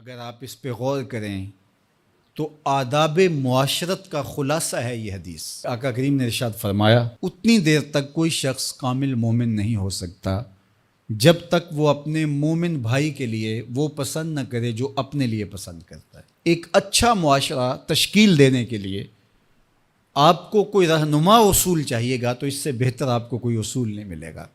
اگر آپ اس پہ غور کریں تو آداب معاشرت کا خلاصہ ہے یہ حدیث۔ آقا کریم نے ارشاد فرمایا اتنی دیر تک کوئی شخص کامل مومن نہیں ہو سکتا جب تک وہ اپنے مومن بھائی کے لیے وہ پسند نہ کرے جو اپنے لیے پسند کرتا ہے۔ ایک اچھا معاشرہ تشکیل دینے کے لیے آپ کو کوئی رہنما اصول چاہیے گا تو اس سے بہتر آپ کو کوئی اصول نہیں ملے گا۔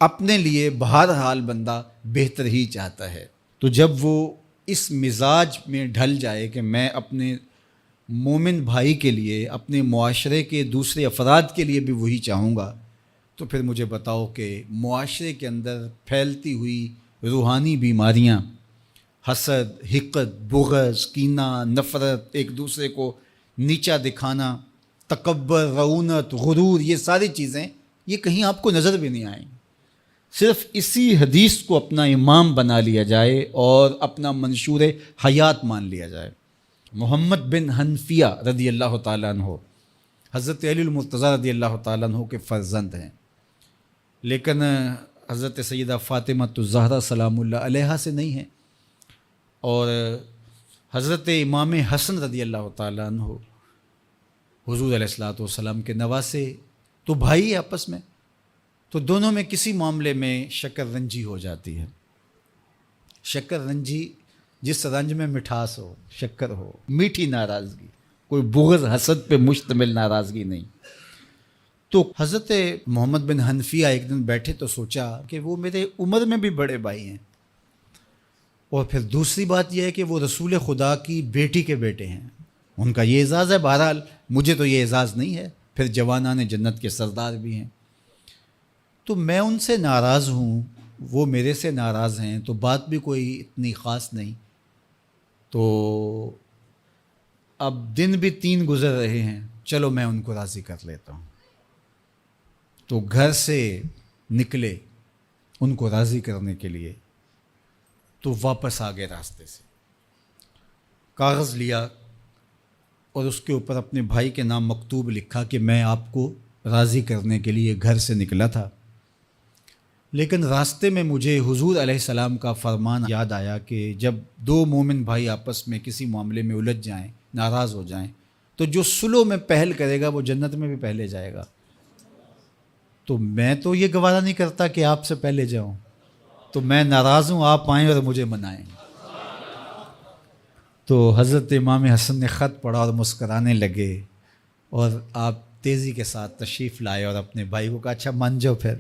اپنے لیے بہرحال بندہ بہتر ہی چاہتا ہے، تو جب وہ اس مزاج میں ڈھل جائے کہ میں اپنے مومن بھائی کے لیے، اپنے معاشرے کے دوسرے افراد کے لیے بھی وہی چاہوں گا، تو پھر مجھے بتاؤ کہ معاشرے کے اندر پھیلتی ہوئی روحانی بیماریاں، حسد، حقد، بغض، کینہ، نفرت، ایک دوسرے کو نیچا دکھانا، تکبر، رعونت، غرور، یہ ساری چیزیں یہ کہیں آپ کو نظر بھی نہیں آئیں۔ صرف اسی حدیث کو اپنا امام بنا لیا جائے اور اپنا منشور حیات مان لیا جائے۔ محمد بن حنفیہ رضی اللہ تعالیٰ عنہ حضرت علی المرتضیٰ رضی اللہ تعالیٰ عنہ کے فرزند ہیں، لیکن حضرت سیدہ فاطمہ الزہرا سلام اللہ علیہا سے نہیں ہیں، اور حضرت امام حسن رضی اللہ تعالیٰ عنہ حضور علیہ الصلوۃ والسلام کے نواسے، تو بھائی آپس میں، تو دونوں میں کسی معاملے میں شکر رنجی ہو جاتی ہے۔ شکر رنجی، جس رنج میں مٹھاس ہو، شکر ہو، میٹھی ناراضگی، کوئی بغض حسد پہ مشتمل ناراضگی نہیں۔ تو حضرت محمد بن حنفیہ ایک دن بیٹھے تو سوچا کہ وہ میرے عمر میں بھی بڑے بھائی ہیں، اور پھر دوسری بات یہ ہے کہ وہ رسول خدا کی بیٹی کے بیٹے ہیں، ان کا یہ اعزاز ہے، بہرحال مجھے تو یہ اعزاز نہیں ہے، پھر جوانان جنت کے سردار بھی ہیں، تو میں ان سے ناراض ہوں، وہ میرے سے ناراض ہیں، تو بات بھی کوئی اتنی خاص نہیں، تو اب دن بھی 3 گزر رہے ہیں، چلو میں ان کو راضی کر لیتا ہوں۔ تو گھر سے نکلے ان کو راضی کرنے کے لیے، تو واپس آ گئے راستے سے، کاغذ لیا اور اس کے اوپر اپنے بھائی کے نام مکتوب لکھا کہ میں آپ کو راضی کرنے کے لیے گھر سے نکلا تھا، لیکن راستے میں مجھے حضور علیہ السلام کا فرمان یاد آیا کہ جب 2 مومن بھائی آپس میں کسی معاملے میں الجھ جائیں، ناراض ہو جائیں، تو جو صلح میں پہل کرے گا وہ جنت میں بھی پہلے جائے گا، تو میں تو یہ گوارا نہیں کرتا کہ آپ سے پہلے جاؤں، تو میں ناراض ہوں، آپ آئیں اور مجھے منائیں۔ تو حضرت امام حسن نے خط پڑھا اور مسکرانے لگے، اور آپ تیزی کے ساتھ تشریف لائے اور اپنے بھائی کو کہا اچھا مان جاؤ پھر،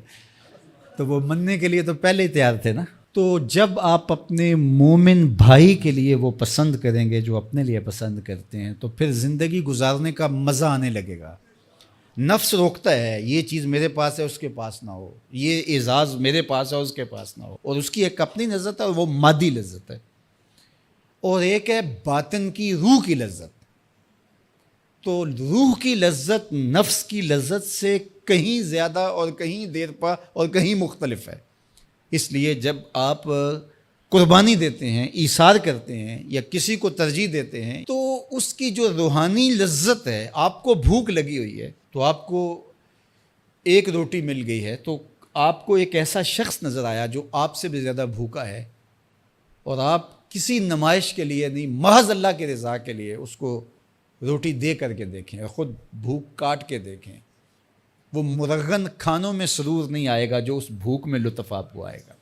تو وہ مننے کے لیے تو پہلے ہی تیار تھے نا۔ تو جب آپ اپنے مومن بھائی کے لیے وہ پسند کریں گے جو اپنے لیے پسند کرتے ہیں، تو پھر زندگی گزارنے کا مزہ آنے لگے گا۔ نفس روکتا ہے یہ چیز میرے پاس ہے اس کے پاس نہ ہو، یہ اعزاز میرے پاس ہے اس کے پاس نہ ہو، اور اس کی ایک اپنی لذت ہے اور وہ مادی لذت ہے، اور ایک ہے باطن کی، روح کی لذت۔ تو روح کی لذت نفس کی لذت سے کہیں زیادہ اور کہیں دیر پا اور کہیں مختلف ہے۔ اس لیے جب آپ قربانی دیتے ہیں، ایثار کرتے ہیں یا کسی کو ترجیح دیتے ہیں، تو اس کی جو روحانی لذت ہے، آپ کو بھوک لگی ہوئی ہے، تو آپ کو ایک روٹی مل گئی ہے، تو آپ کو ایک ایسا شخص نظر آیا جو آپ سے بھی زیادہ بھوکا ہے، اور آپ کسی نمائش کے لیے نہیں، محض اللہ کے رضا کے لیے اس کو روٹی دے کر کے دیکھیں، خود بھوک کاٹ کے دیکھیں، وہ مرغن کھانوں میں سرور نہیں آئے گا جو اس بھوک میں لطف آپ کو آئے گا۔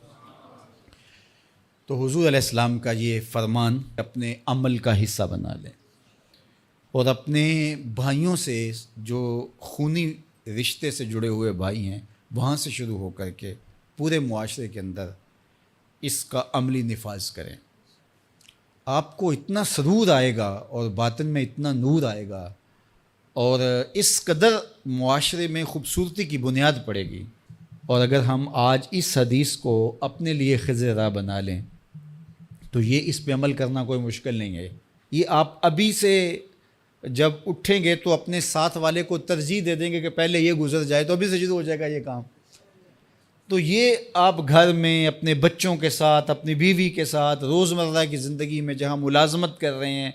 تو حضور علیہ السلام کا یہ فرمان اپنے عمل کا حصہ بنا لیں، اور اپنے بھائیوں سے، جو خونی رشتے سے جڑے ہوئے بھائی ہیں، وہاں سے شروع ہو کر کے پورے معاشرے کے اندر اس کا عملی نفاذ کریں۔ آپ کو اتنا سرور آئے گا اور باطن میں اتنا نور آئے گا، اور اس قدر معاشرے میں خوبصورتی کی بنیاد پڑے گی۔ اور اگر ہم آج اس حدیث کو اپنے لیے خضر راہ بنا لیں تو یہ اس پہ عمل کرنا کوئی مشکل نہیں ہے۔ یہ آپ ابھی سے جب اٹھیں گے تو اپنے ساتھ والے کو ترجیح دے دیں گے کہ پہلے یہ گزر جائے، تو ابھی سے شروع ہو جائے گا یہ کام۔ تو یہ آپ گھر میں اپنے بچوں کے ساتھ، اپنی بیوی کے ساتھ، روزمرہ کی زندگی میں جہاں ملازمت کر رہے ہیں،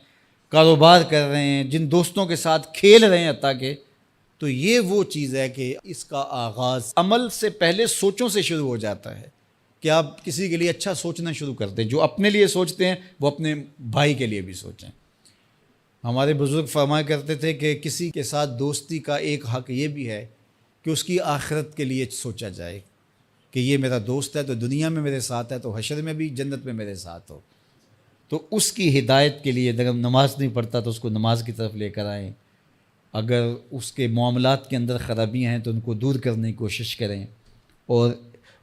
کاروبار کر رہے ہیں، جن دوستوں کے ساتھ کھیل رہے ہیں حتیٰ کہ، تو یہ وہ چیز ہے کہ اس کا آغاز عمل سے پہلے سوچوں سے شروع ہو جاتا ہے۔ کہ آپ کسی کے لیے اچھا سوچنا شروع کرتے ہیں. جو اپنے لیے سوچتے ہیں وہ اپنے بھائی کے لیے بھی سوچیں. ہمارے بزرگ فرمایا کرتے تھے کہ کسی کے ساتھ دوستی کا ایک حق یہ بھی ہے کہ اس کی آخرت کے لیے سوچا جائے کہ یہ میرا دوست ہے تو دنیا میں میرے ساتھ ہے تو حشر میں بھی جنت میں میرے ساتھ ہو. تو اس کی ہدایت کے لیے اگر نماز نہیں پڑھتا تو اس کو نماز کی طرف لے کر آئیں. اگر اس کے معاملات کے اندر خرابیاں ہیں تو ان کو دور کرنے کی کوشش کریں اور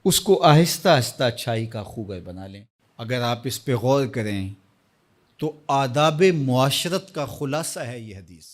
اس کو آہستہ آہستہ اچھائی کا خوگر بنا لیں. اگر آپ اس پہ غور کریں تو آداب معاشرت کا خلاصہ ہے یہ حدیث.